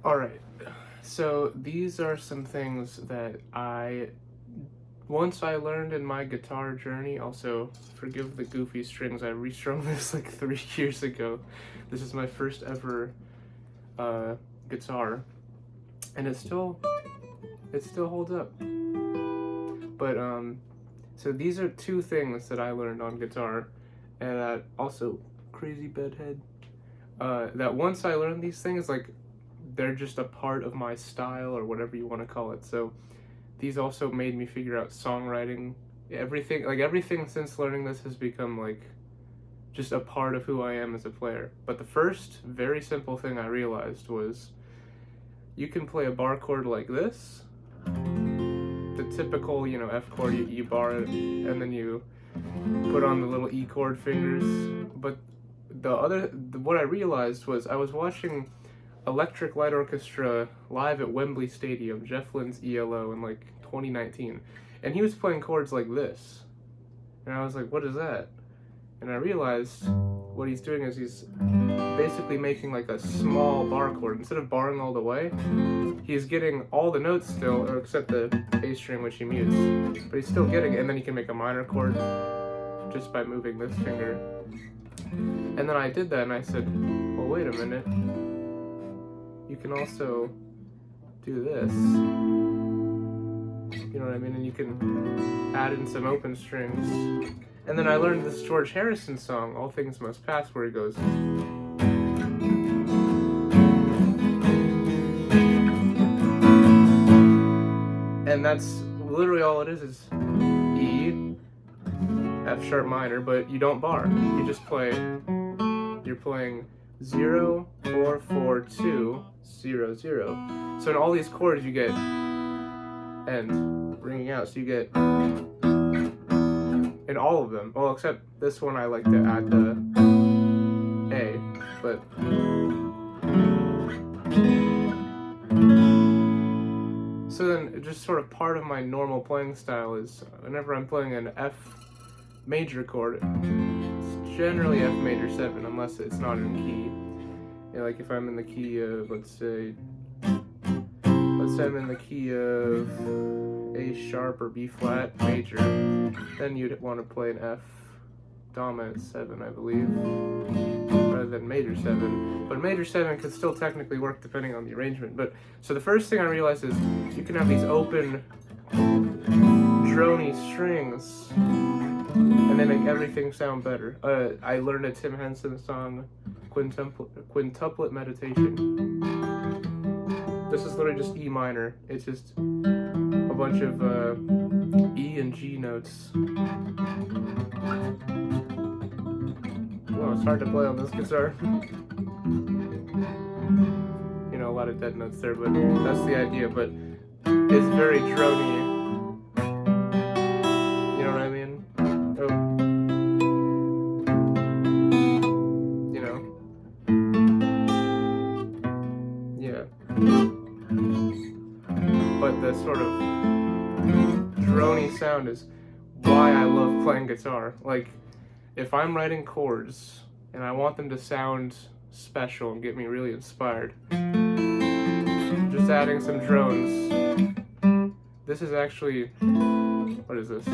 Alright, so these are some things that once I learned in my guitar journey. Also, forgive the goofy strings, I restrung this like 3 years ago. This is my first ever guitar, and it still holds up. But so these are two things that I learned on guitar, and that also crazy bedhead. That once I learned these things, like, they're just a part of my style or whatever you want to call it. So these also made me figure out songwriting. Everything since learning this has become like just a part of who I am as a player. But the first very simple thing I realized was you can play a bar chord like this. The typical, F chord, you bar it, and then you put on the little E chord fingers. But what I realized was I was watching Electric Light Orchestra live at Wembley Stadium, Jeff Lynne's ELO, in like 2019, and he was playing chords like this, and I was like, what is that? And I realized what he's doing is he's basically making like a small bar chord. Instead of barring all the way, he's getting all the notes still, or except the A string, which he mutes, but he's still getting it, and then he can make a minor chord just by moving this finger. And then I did that, and I said, well, wait a minute, you can also do this, you know what I mean? And you can add in some open strings. And then I learned this George Harrison song, All Things Must Pass, where he goes, and that's literally all it is E, F sharp minor, but you don't bar. You just play, you're playing 0, 4, 4, 2, 0, 0. So in all these chords you get and ringing out, so you get in all of them. Well, except this one I like to add the A, but so then just sort of part of my normal playing style is whenever I'm playing an F major chord, it's generally F major 7, unless it's not in key. Like if I'm in the key of, let's say I'm in the key of A sharp or B flat major, then you'd want to play an F dominant 7, I believe, rather than major 7. But major 7 could still technically work depending on the arrangement. But so the first thing I realized is you can have these open, drony strings, and they make everything sound better. I learned a Tim Henson song, Quintuplet Meditation. This is literally just E minor. It's just a bunch of E and G notes. Oh, it's hard to play on this guitar. A lot of dead notes there, but that's the idea. But it's very drony. You know what I mean? Yeah. But the sort of drony sound is why I love playing guitar. Like, if I'm writing chords and I want them to sound special and get me really inspired, just adding some drones. This is actually, what is this?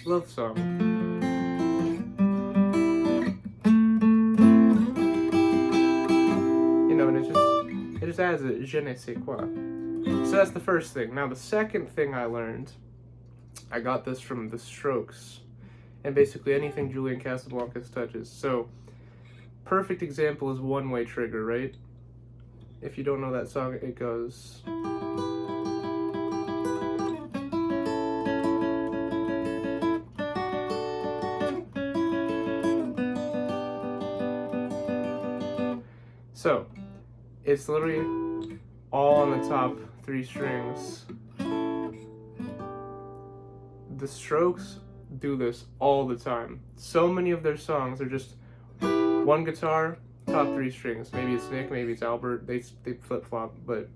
Love song. And it just adds a je ne sais quoi. So that's the first thing. Now the second thing I learned, I got this from The Strokes, and basically anything Julian Casablancas touches. So, perfect example is One Way Trigger, right? If you don't know that song, it goes... So, it's literally all on the top 3 strings. The Strokes do this all the time. So many of their songs are just one guitar, top 3 strings. Maybe it's Nick, maybe it's Albert. They flip-flop, but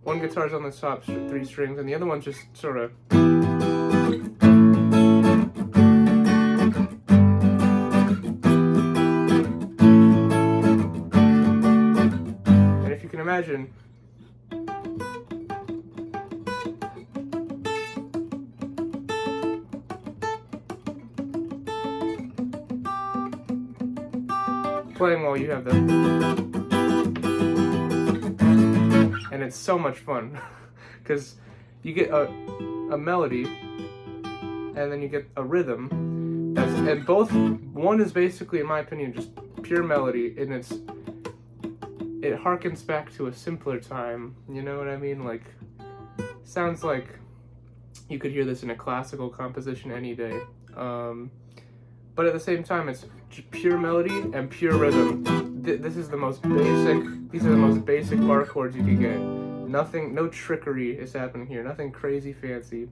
one guitar's on the top 3 strings, and the other one's just sort of... imagine playing while you have the, and it's so much fun because you get a melody and then you get a rhythm, and both, one is basically, in my opinion, just pure melody, and it harkens back to a simpler time, you know what I mean? Like, sounds like you could hear this in a classical composition any day. But at the same time, it's pure melody and pure rhythm. This is the most basic, these are the most basic bar chords you can get. Nothing, no trickery is happening here, nothing crazy fancy.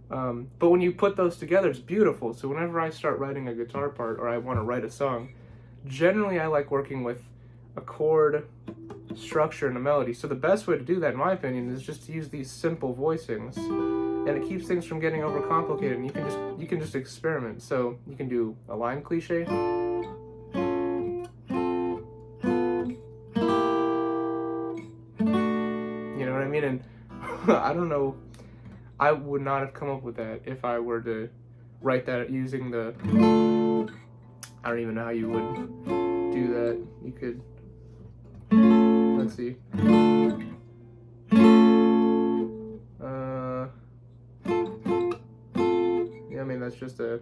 But when you put those together, it's beautiful. So whenever I start writing a guitar part or I want to write a song, generally I like working with a chord structure and a melody. So the best way to do that, in my opinion, is just to use these simple voicings. And it keeps things from getting overcomplicated, and you can just experiment. So you can do a line cliche. You know what I mean? And I don't know, I would not have come up with that if I were to write that using the, I don't even know how you would do that. You could, let's see. I mean, that's just a,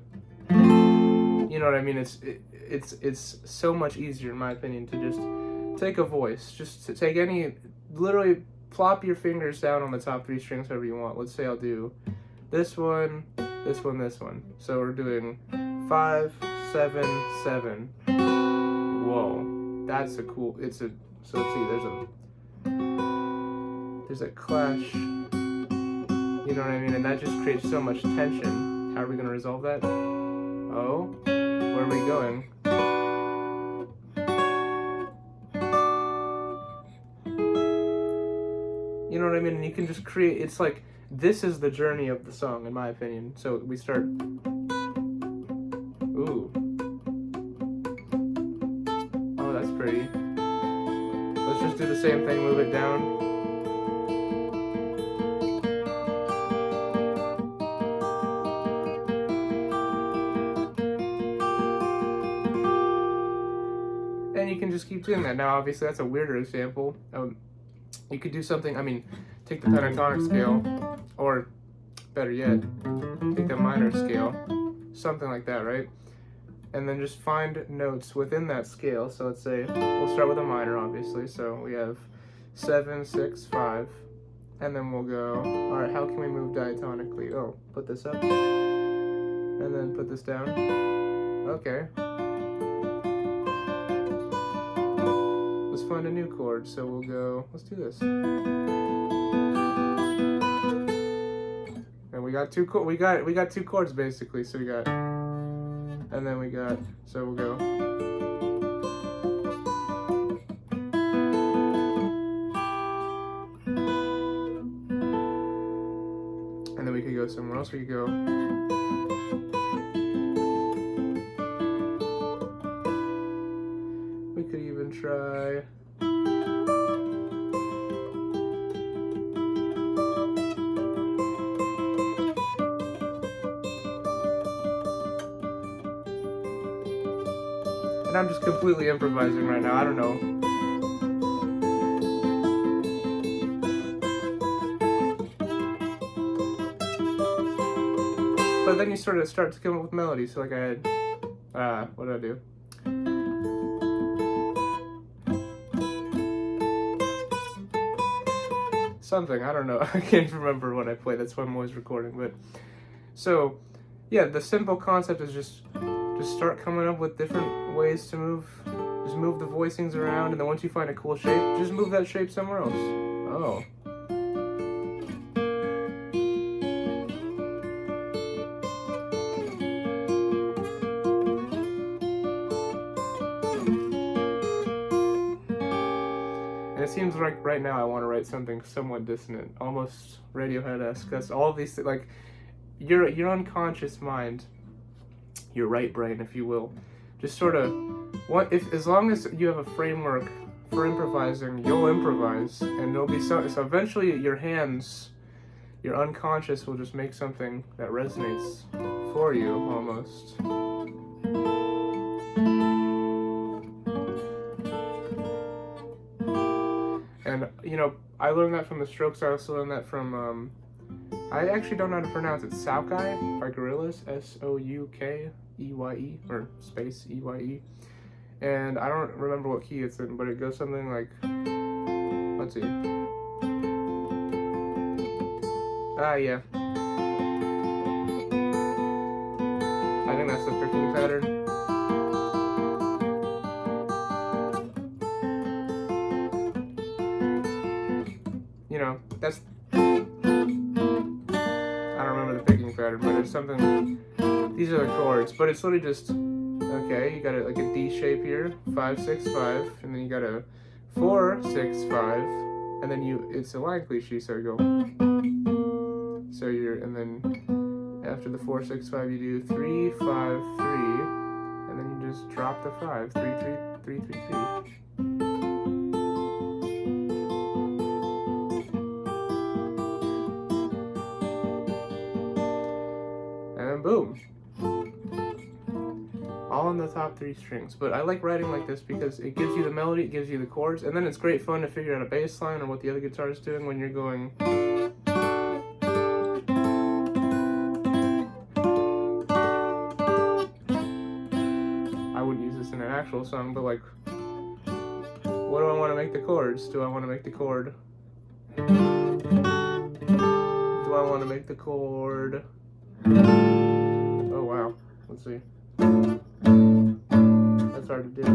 you know what I mean? It's so much easier, in my opinion, to just take a voice, just to take any, literally plop your fingers down on the top 3 strings however you want. Let's say I'll do this one, this one, this one. So we're doing 5, 7, 7. Whoa, that's a cool, so let's see, there's a clash, you know what I mean? And that just creates so much tension. How are we going to resolve that? Oh, where are we going? You know what I mean? And you can just create, it's like, this is the journey of the song, in my opinion. So we start, ooh. Oh, that's pretty. Let's just do the same thing, move it down. And you can just keep doing that. Now, obviously, that's a weirder example. You could do something, I mean, take the pentatonic scale, or better yet, take the minor scale, something like that, right? And then just find notes within that scale. So let's say, we'll start with a minor, obviously. So we have 7, 6, 5, and then we'll go, all right, how can we move diatonically? Oh, put this up, and then put this down. Okay. Let's find a new chord, so we'll go, let's do this. And we got two chords basically, so we got, and then we got, so we'll go. And then we could go somewhere else, we could go. We could even try. And I'm just completely improvising right now, I don't know. But then you sort of start to come up with melody, so like I had, what did I do? Something, I don't know, I can't even remember what I played, that's why I'm always recording, but, so, yeah, the simple concept is just start coming up with different ways to move, just move the voicings around, and then once you find a cool shape, just move that shape somewhere else. Oh. And it seems like right now I want to write something somewhat dissonant, almost Radiohead-esque. That's all of these things, like your unconscious mind, your right brain, if you will, just sort of as long as you have a framework for improvising, you'll improvise, and it'll be so eventually your hands, your unconscious will just make something that resonates for you, almost. And, you know, I learned that from the Strokes. I also learned that from, I actually don't know how to pronounce it, Soukeye by Gorillaz, Soukeye, or space EYE. And I don't remember what key it's in, but it goes something like, let's see. Yeah. I think that's the picking pattern. You know, that's, I don't remember the picking pattern, but it's something, these are the chords, but it's literally just, okay, you got like a D shape here, 5, 6, 5, and then you got a 4, 6, 5, and then it's a line cliche, so you go, so and then after the 4, 6, 5, you do 3, 5, 3, and then you just drop the 5, 3, 3, 3, 3, 3. And then boom. All on the top 3 strings. But I like writing like this because it gives you the melody, it gives you the chords, and then it's great fun to figure out a bass line or what the other guitar is doing when you're going. I wouldn't use this in an actual song, but like, what do I want to make the chords? Do I want to make the chord? Do I want to make the chord? Oh wow, let's see. That's hard to do.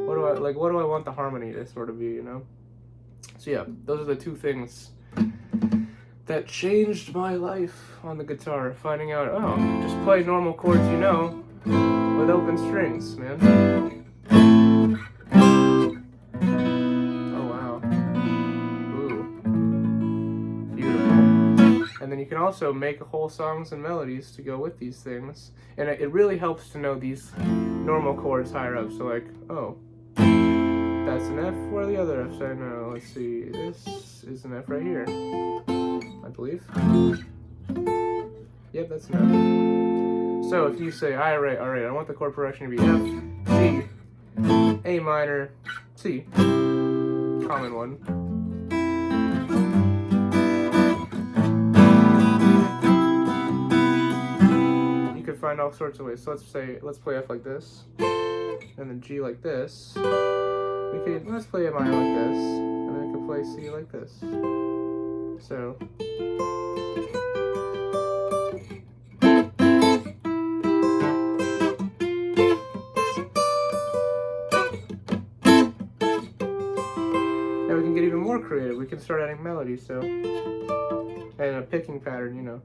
What do I want the harmony to sort of be, you know? So yeah, those are the 2 things that changed my life on the guitar. Finding out, oh, just play normal chords, you know, with open strings, man. Oh wow. Ooh. Beautiful. And then you can also make whole songs and melodies to go with these things. And it really helps to know these normal chords higher up. So like, oh, that's an F, where are the other Fs? I know, let's see, this is an F right here, I believe. Yep, that's an F. So if you say, alright, I want the chord progression to be F, G, A minor, C, common one. Find all sorts of ways. So let's play F like this, and then G like this. Let's play A minor like this, and then we can play C like this. So. Now we can get even more creative. We can start adding melodies, so, and a picking pattern, you know.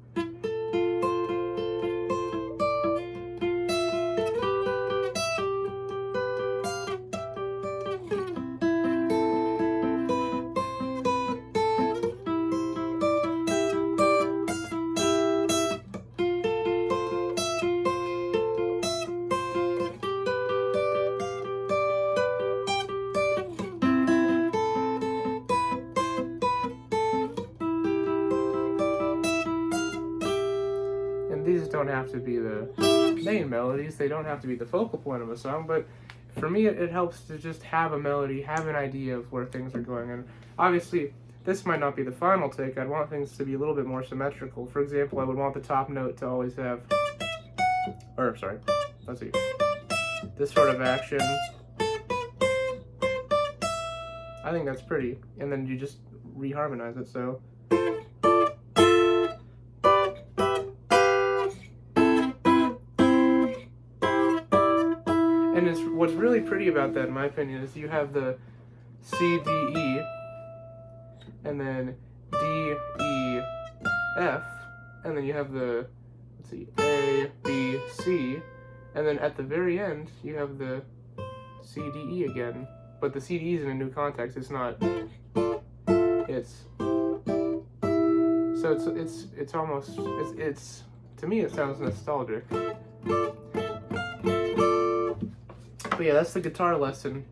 These don't have to be the main melodies, they don't have to be the focal point of a song, but for me it helps to just have a melody, have an idea of where things are going. And obviously this might not be the final take. I'd want things to be a little bit more symmetrical. For example, I would want the top note to always have, or sorry, let's see, this sort of action. I think that's pretty, and then you just reharmonize it. So and what's really pretty about that, in my opinion, is you have the C, D, E, and then D, E, F, and then you have the, let's see, A, B, C, and then at the very end, you have the C, D, E again. But the C, D, E is in a new context. It's not, it's, so it's almost, to me it sounds nostalgic. But yeah, that's the guitar lesson,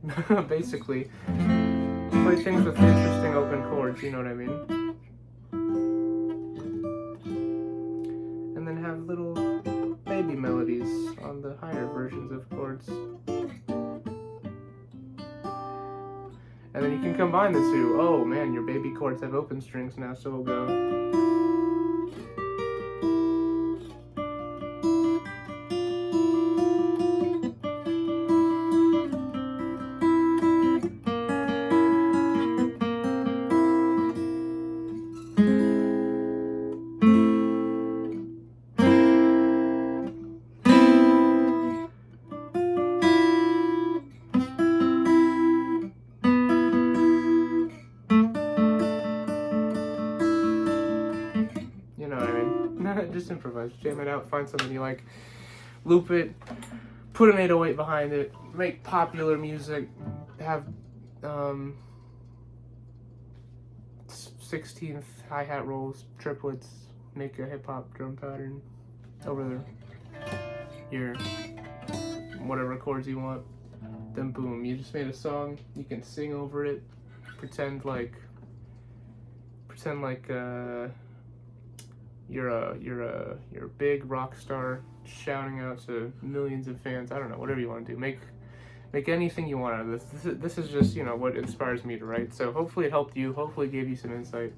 basically. Play things with interesting open chords, you know what I mean? And then have little baby melodies on the higher versions of chords. And then you can combine the two. Oh man, your baby chords have open strings now, so we'll go. You know what I mean? Just improvise, jam it out, find something you like, loop it, put an 808 behind it, make popular music, have 16th hi-hat rolls, triplets, make a hip-hop drum pattern over your whatever chords you want. Then boom, you just made a song. You can sing over it, pretend like you're a big rock star shouting out to millions of fans. I don't know, whatever you want to do. Make anything you want out of this. This is just, you know, what inspires me to write. So hopefully it helped you. Hopefully it gave you some insight.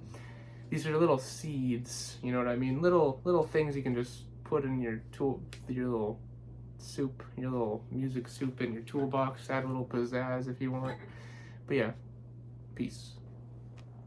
These are little seeds, you know what I mean? Little things you can just put in your little soup, your little music soup in your toolbox. Add a little pizzazz if you want. But yeah, peace.